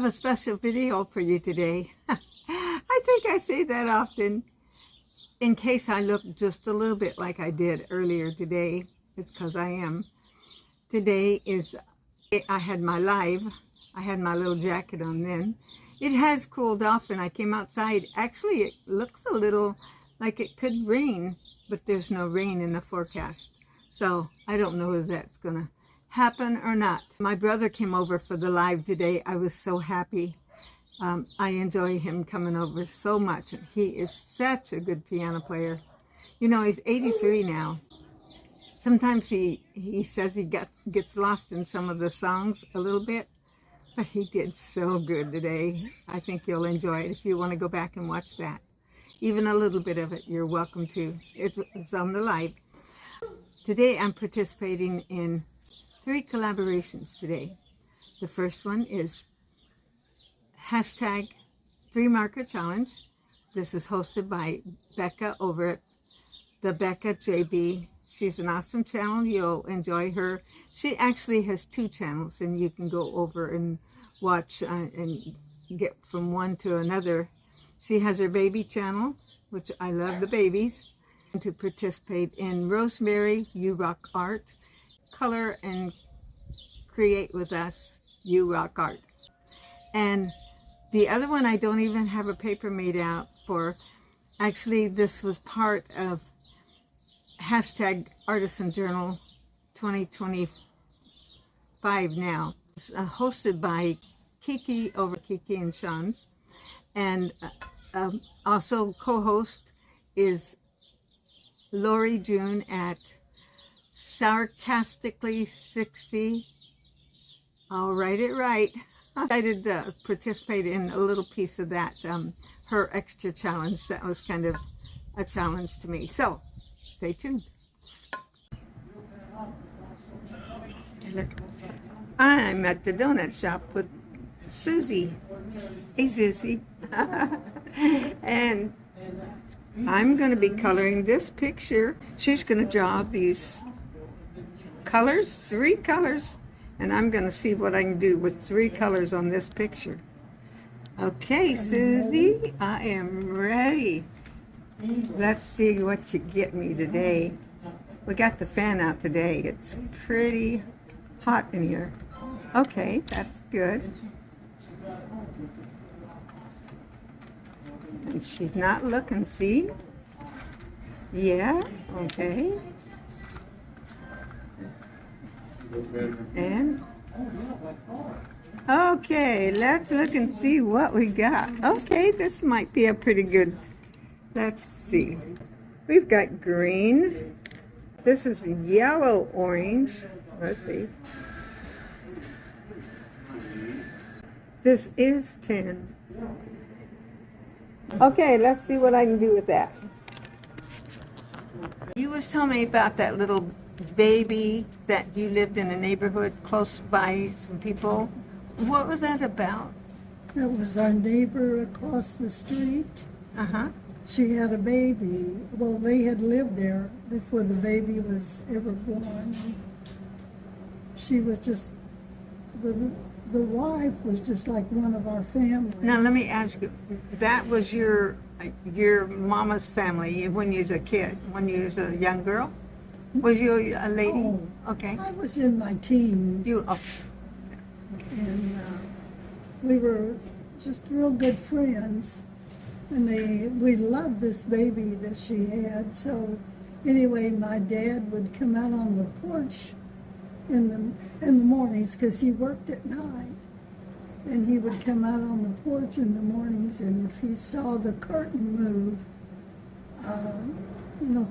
have a special video for you today. I think I say that often. In case I look just a little bit like I did earlier today, it's because I am. Today is, I had my live. I had my little jacket on then. It has cooled off and I came outside. Actually, it looks a little like it could rain, but there's no rain in the forecast. So I don't know if that's gonna happen or not. My brother came over for the live today. I was so happy. I enjoy him coming over so much. He is such a good piano player. You know, he's 83 now. Sometimes he says he gets lost in some of the songs a little bit, but he did so good today. I think you'll enjoy it if you want to go back and watch that. Even a little bit of it, you're welcome to. It's on the live. Today I'm participating in 3 collaborations today. The first one is hashtag 3-marker challenge. This is hosted by Becca over at the Becca JB. She's an awesome channel. You'll enjoy her. She actually has 2 channels and you can go over and watch and get from one to another. She has her baby channel, which I love the babies. And to participate in Rosemary, You Rock Art, color and create with us, You Rock Art. And the other one, I don't even have a paper made out for. Actually, this was part of hashtag Artisan Journal 2025 now. It's hosted by Kiki over Kiki and Sean's. And also co-host is Lori June at Sarcastically 60. I'll write it right. I did participate in a little piece of that, her extra challenge. That was kind of a challenge to me. So, stay tuned. I'm at the donut shop with Susie. Hey, Susie. And I'm going to be coloring this picture. She's going to draw these colors, 3 colors. And I'm going to see what I can do with 3 colors on this picture. Okay, Susie, I am ready. Let's see what you get me today. We got the fan out today. It's pretty hot in here. Okay, that's good. And she's not looking, see? Yeah, okay. And okay, let's look and see what we got. Okay, this might be a pretty good. Let's see. We've got green. This is yellow orange. Let's see. This is 10. Okay, let's see what I can do with that. You was telling me about that little baby that you lived in a neighborhood close by some people. What was that about? That was our neighbor across the street. Uh-huh. She had a baby. Well, they had lived there before the baby was ever born. She was just, the wife was just like one of our family. Now let me ask you, that was your mama's family when you was a kid, when you was a young girl? Was you a lady? Oh, okay. I was in my teens. And we were just real good friends. And we loved this baby that she had. So anyway, my dad would come out on the porch in the mornings because he worked at night. And he would come out on the porch in the mornings, and if he saw the curtain move,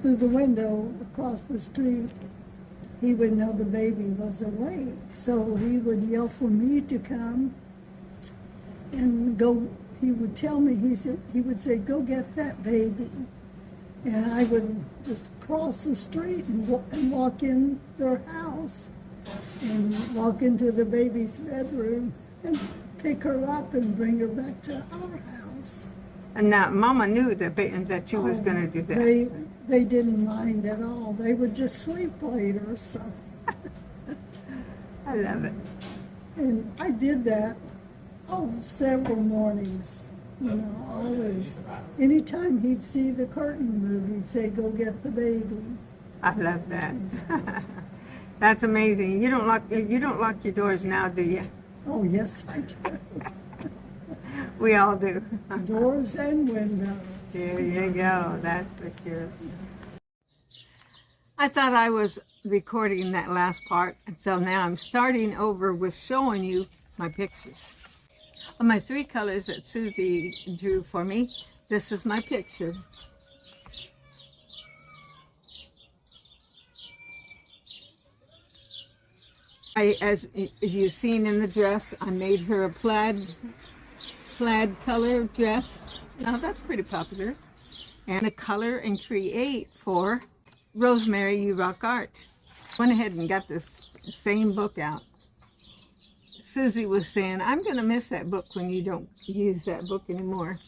through the window across the street, he would know the baby was awake. So he would yell for me to come and go. He would tell me, he would say, go get that baby. And I would just cross the street and walk in their house and walk into the baby's bedroom and pick her up and bring her back to our house. And now Mama knew that you was going to do that. They didn't mind at all. They would just sleep later, so. I love it. And I did that Oh, several mornings. You know, always. Anytime he'd see the curtain move, he'd say, "Go get the baby." I love that. That's amazing. You don't lock your doors now, do you? Oh, yes, I do. We all do. Doors and windows. There you go. That's for sure. I thought I was recording that last part, and so now I'm starting over with showing you my pictures. Of my 3 colors that Susie drew for me, this is my picture. As you've seen in the dress, I made her a plaid color dress. Now that's pretty popular. And a color and create for Rosemary, You Rock Art. Went ahead and got this same book out. Susie was saying, I'm going to miss that book when you don't use that book anymore.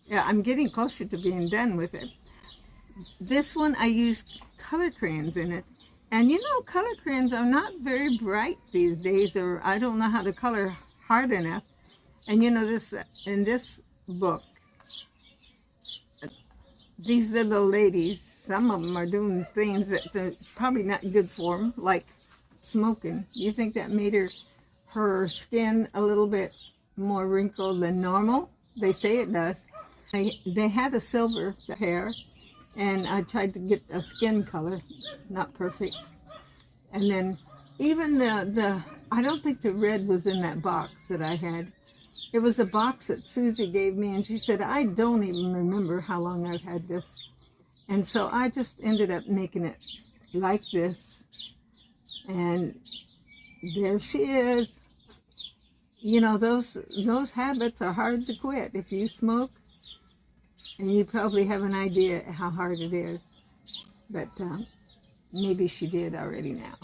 Yeah, I'm getting closer to being done with it. This one, I used color crayons in it. And you know, color crayons are not very bright these days, or I don't know how to color hard enough. And you know, this in this book, these little ladies, some of them are doing things that are probably not good for them, like smoking. You think that made her skin a little bit more wrinkled than normal? They say it does. They had a silver hair, and I tried to get a skin color, not perfect. And then even the I don't think the red was in that box that I had. It was a box that Susie gave me, and she said, I don't even remember how long I've had this. And so I just ended up making it like this. And there she is. You know, those habits are hard to quit. If you smoke, and you probably have an idea how hard it is. But maybe she did already now.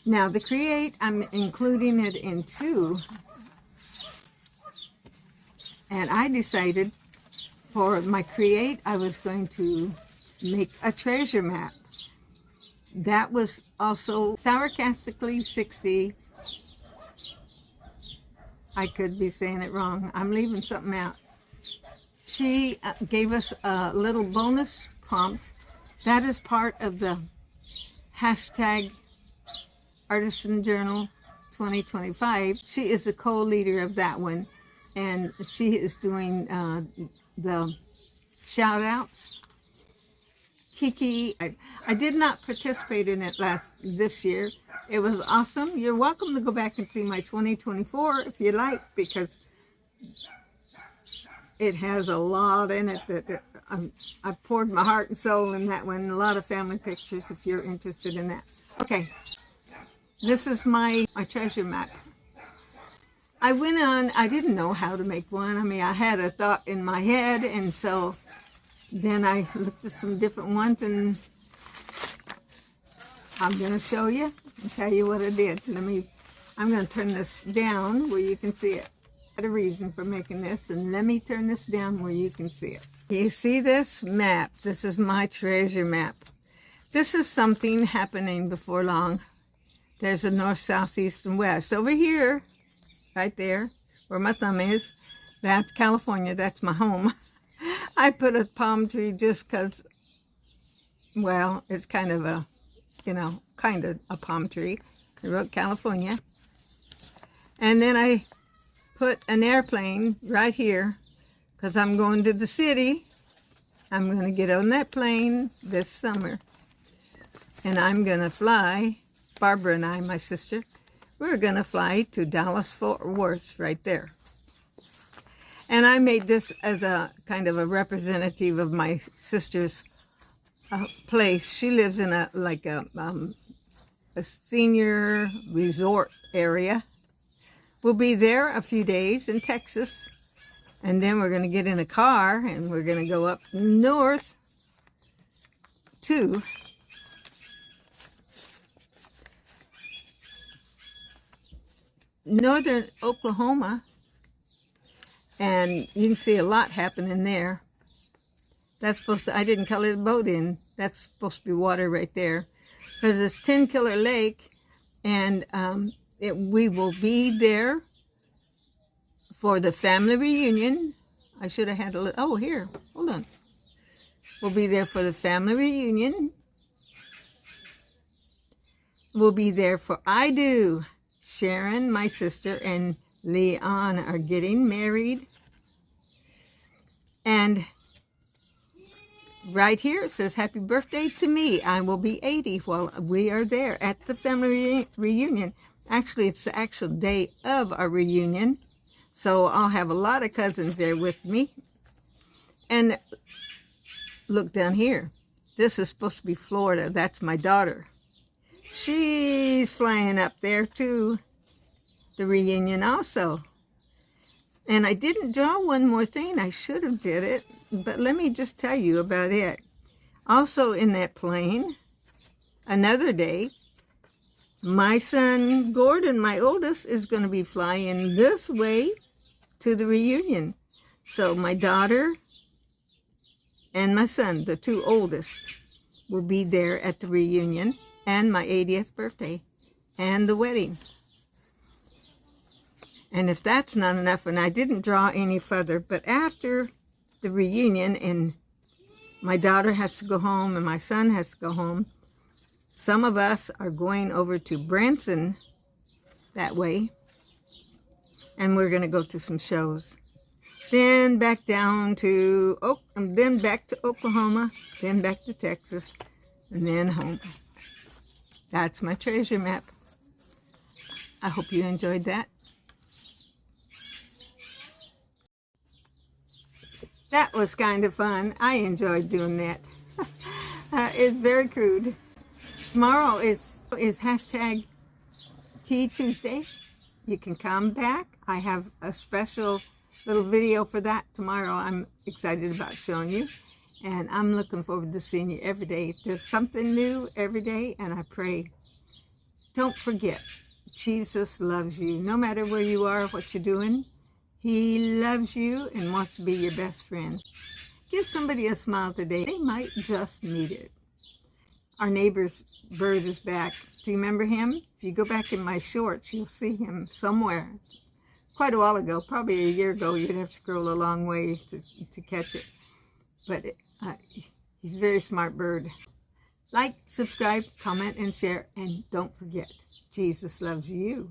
Now the create, I'm including it in 2. And I decided for my create, I was going to make a treasure map. That was also sarcastically 60. I could be saying it wrong. I'm leaving something out. She gave us a little bonus prompt. That is part of the hashtag Artisan Journal 2025. She is the co-leader of that one. And she is doing the shout outs. Kiki, I did not participate in it this year. It was awesome. You're welcome to go back and see my 2024 if you like, because it has a lot in it that I poured my heart and soul in that one. A lot of family pictures if you're interested in that. Okay, this is my treasure map. I went on, I didn't know how to make one. I mean, I had a thought in my head, and so then I looked at some different ones, and I'm going to show you and tell you what I did. I'm going to turn this down where you can see it. I had a reason for making this, and let me turn this down where you can see it. You see this map? This is my treasure map. This is something happening before long. There's a north, south, east, and west. Over here, right there, where my thumb is, that's California. That's my home. I put a palm tree just because, well, it's kind of a, kind of a palm tree. I wrote California. And then I put an airplane right here because I'm going to the city. I'm going to get on that plane this summer. And I'm going to fly, Barbara and I, my sister, we're going to fly to Dallas-Fort Worth right there. And I made this as a kind of a representative of my sister's place. She lives in a senior resort area. We'll be there a few days in Texas. And then we're going to get in a car and we're going to go up north to northern Oklahoma, and you can see a lot happening there. That's supposed to, I didn't color the boat in. That's supposed to be water right there, because it's 10 Killer Lake, and we will be there for the family reunion. I should have had a little, oh, here, hold on. We'll be there for the family reunion. We'll be there for I Do. Sharon, my sister, and Leon are getting married. And right here it says, happy birthday to me. I will be 80 while we are there at the family reunion. Actually, it's the actual day of our reunion. So I'll have a lot of cousins there with me. And look down here. This is supposed to be Florida. That's my daughter. She's flying up there to the reunion also. And I didn't draw one more thing. I should have did it. But let me just tell you about it. Also in that plane, another day, my son Gordon, my oldest, is going to be flying this way to the reunion. So my daughter and my son, the two oldest, will be there at the reunion and my 80th birthday and the wedding. And if that's not enough, and I didn't draw any further, but after the reunion and my daughter has to go home and my son has to go home, some of us are going over to Branson that way, and we're going to go to some shows. Then back down to, then back to Oklahoma, then back to Texas, and then home. That's my treasure map. I hope you enjoyed that. That was kind of fun. I enjoyed doing that. It's very crude. Tomorrow is hashtag Tea Tuesday. You can come back. I have a special little video for that tomorrow. I'm excited about showing you. And I'm looking forward to seeing you every day. There's something new every day, and I pray. Don't forget, Jesus loves you. No matter where you are, what you're doing, He loves you and wants to be your best friend. Give somebody a smile today. They might just need it. Our neighbor's bird is back. Do you remember him? If you go back in my shorts, you'll see him somewhere. Quite a while ago, probably a year ago. You'd have to scroll a long way to catch it. But he's a very smart bird. Like, subscribe, comment, and share. And don't forget, Jesus loves you.